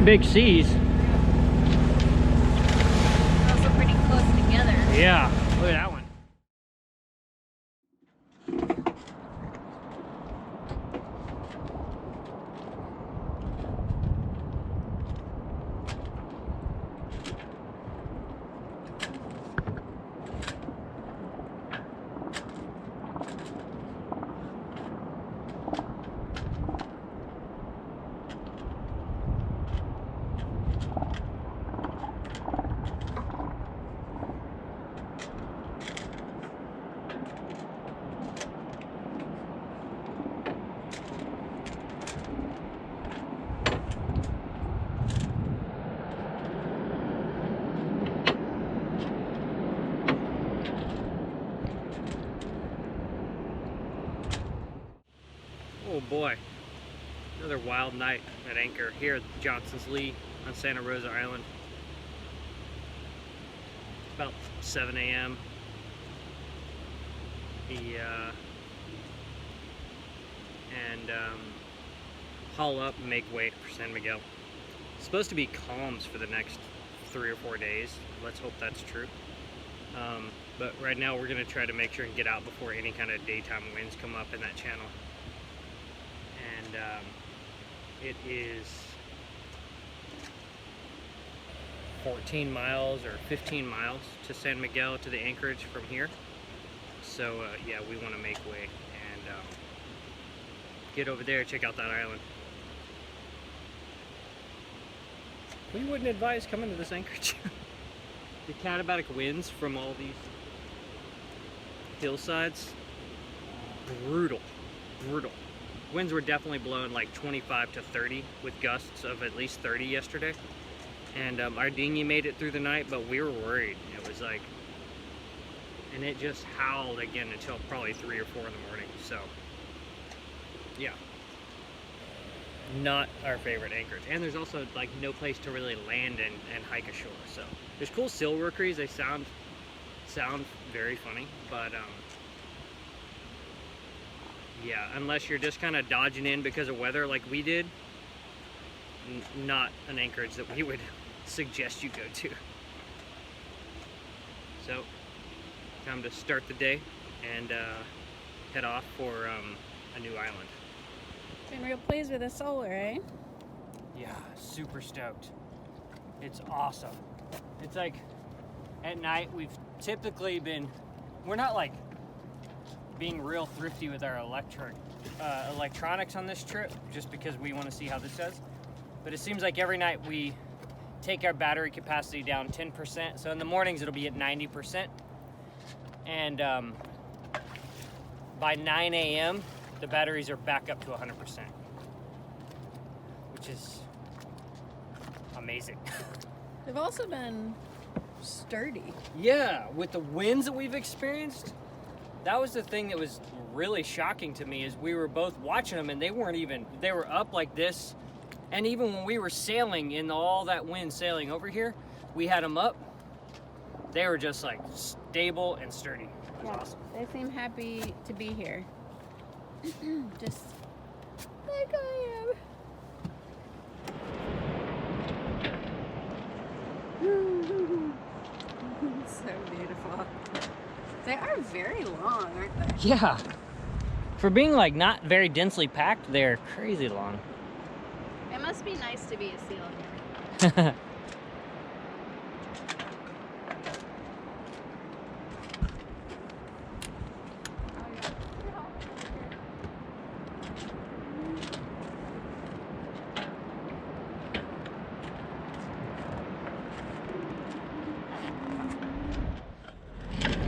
big seas. Also pretty close together. Yeah, look at that one. Oh boy, another wild night at anchor here at Johnson's Lee on Santa Rosa Island. It's about 7 a.m. Haul up and make way for San Miguel. It's supposed to be calms for the next 3 or 4 days. Let's hope that's true. But right now we're going to try to make sure and get out before any kind of daytime winds come up in that channel. And it is 14 miles or 15 miles to San Miguel, to the anchorage from here. So yeah, we want to make way and get over there, check out that island. We wouldn't advise coming to this anchorage. The katabatic winds from all these hillsides, brutal, brutal. Winds were definitely blowing like 25 to 30 with gusts of at least 30 yesterday. And our dinghy made it through the night, but we were worried. It was like, and it just howled again until probably 3 or 4 in the morning. So yeah, not our favorite anchorage. And there's also like no place to really land and hike ashore. So there's cool seal rookeries. They sound very funny, but yeah, unless you're just kind of dodging in because of weather like we did, not an anchorage that we would suggest you go to. So time to start the day and head off for a new island. Been real pleased with the solar, eh? Yeah, super stoked. It's awesome. It's like at night we've typically been, we're not like being real thrifty with our electronics on this trip just because we want to see how this does. But it seems like every night we take our battery capacity down 10%. So in the mornings it'll be at 90%. And by 9 a.m. the batteries are back up to 100%, which is amazing. They've also been sturdy. Yeah, with the winds that we've experienced, that was the thing that was really shocking to me, is we were both watching them and they were up like this. And even when we were sailing in all that wind sailing over here, we had them up. They were just like stable and sturdy. It was awesome. They seem happy to be here. Just like I am. So beautiful. They are very long, aren't they? Yeah. For being like not very densely packed, they're crazy long. It must be nice to be a seal here.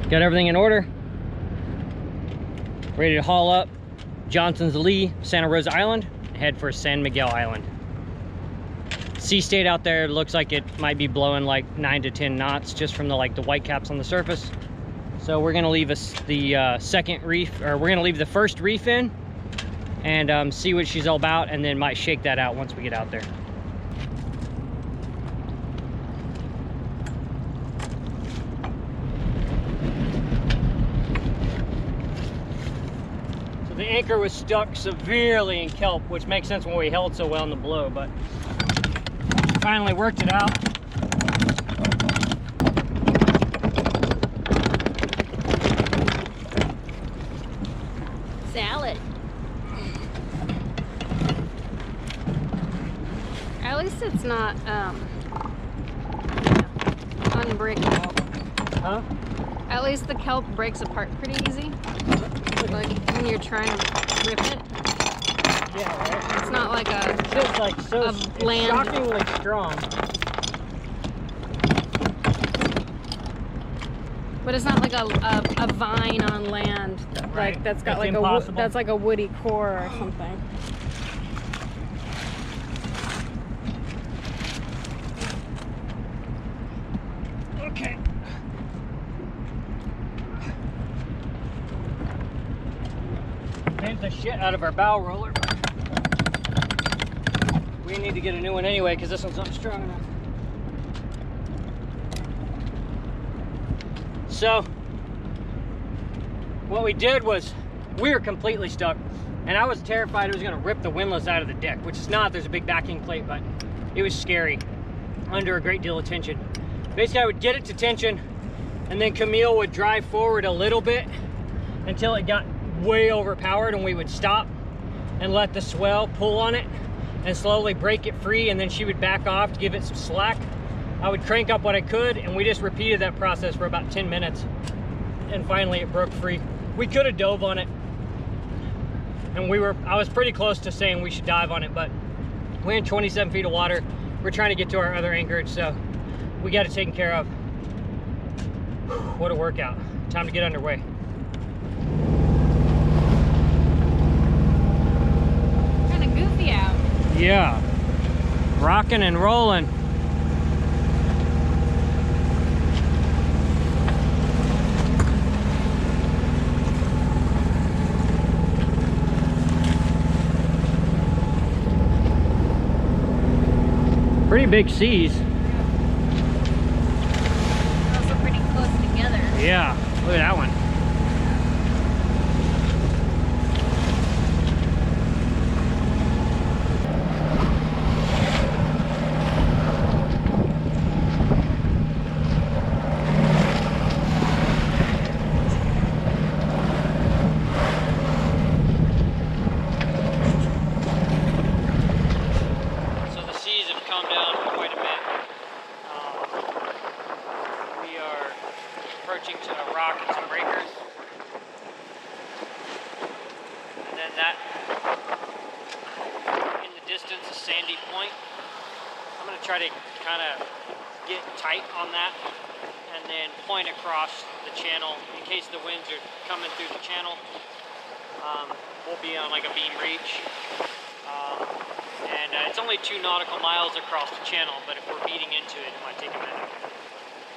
Got everything in order. Ready to haul up Johnson's Lee, Santa Rosa Island, head for San Miguel Island. Sea state out there looks like it might be blowing like 9 to 10 knots just from the the white caps on the surface. So we're gonna leave the second reef, or we're gonna leave the first reef in and see what she's all about, and then might shake that out once we get out there. The anchor was stuck severely in kelp, which makes sense when we held so well in the blow, but finally worked it out. Salad. At least it's not unbreakable. Huh? At least the kelp breaks apart pretty easy. Like when you're trying to rip it. Yeah, right? It's not like a It's just like so a it's bland- shockingly strong. but it's not like a vine on land. Right. Like that's got It's like impossible. that's like a woody core or something. Okay. Paint the shit out of our bow roller. We need to get a new one anyway because this one's not strong enough. So, what we did was we were completely stuck, and I was terrified it was going to rip the windlass out of the deck, which is not. There's a big backing plate, but it was scary under a great deal of tension. Basically, I would get it to tension, and then Camille would drive forward a little bit until it got way overpowered, and we would stop and let the swell pull on it and slowly break it free, and then she would back off to give it some slack. I would crank up what I could, and we just repeated that process for about 10 minutes, and finally it broke free. We could have dove on it, and I was pretty close to saying we should dive on it, but we're in 27 feet of water. We're trying to get to our other anchorage, so we got it taken care of. What a workout. Time to get underway. Kind of goofy out. Yeah, rocking and rolling. Pretty big seas. Also pretty close together. Yeah, look at that one. Approaching to a rock and some breakers, and then that in the distance is Sandy Point. I'm going to try to kind of get tight on that and then point across the channel in case the winds are coming through the channel. We'll be on like a beam reach, and it's only 2 nautical miles across the channel, but if we're beating into it, it might take a minute.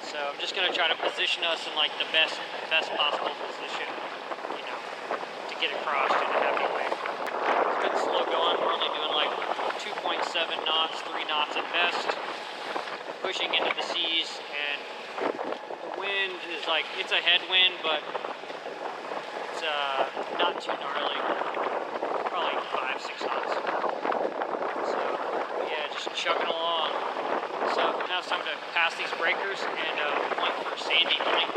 So I'm just gonna try to position us in like the best possible position, you know, to get across in a heavy wave. It's been slow going. We're only doing like 2.7 knots, 3 knots at best, pushing into the seas, and the wind is like, it's a headwind, but it's not too gnarly, probably 5-6 knots. So yeah, just chugging along. So now it's time to pass these breakers and point for Sandy Point.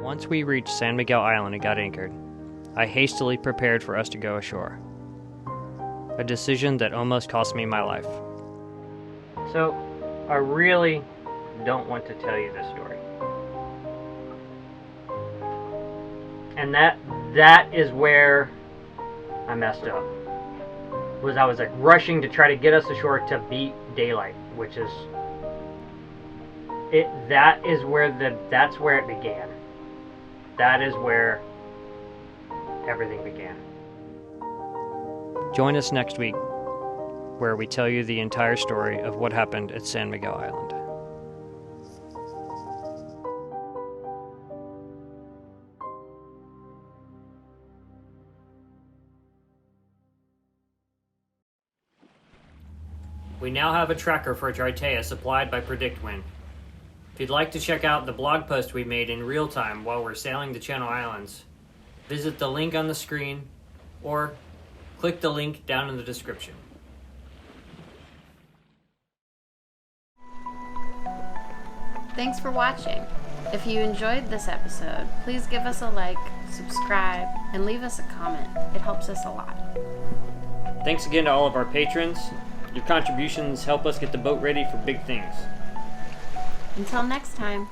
Once we reached San Miguel Island and got anchored, I hastily prepared for us to go ashore. A decision that almost cost me my life. So, I really don't want to tell you the story. And that is where I messed up. I was like rushing to try to get us ashore to beat daylight, which is it. That's where it began. That is where everything began. Join us next week, where we tell you the entire story of what happened at San Miguel Island. We now have a tracker for Tritea supplied by PredictWind. If you'd like to check out the blog post we made in real time while we're sailing the Channel Islands, visit the link on the screen or click the link down in the description. Thanks for watching. If you enjoyed this episode, please give us a like, subscribe, and leave us a comment. It helps us a lot. Thanks again to all of our patrons. Your contributions help us get the boat ready for big things. Until next time.